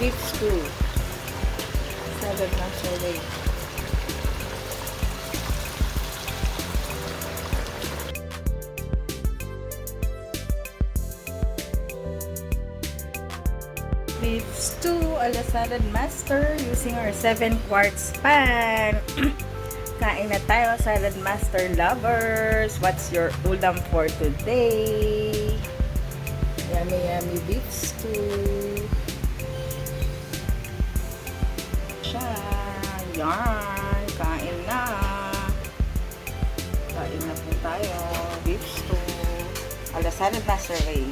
beef stew. Saladmaster way. Beef stew ala Saladmaster using our 7 quarts pan. Kain na tayo, Saladmaster lovers. What's your ulam for today? Yummy, yummy beef stew. Siya. Yan. Kain na. Kain na po tayo. Beef stew. Ala Saladmaster way.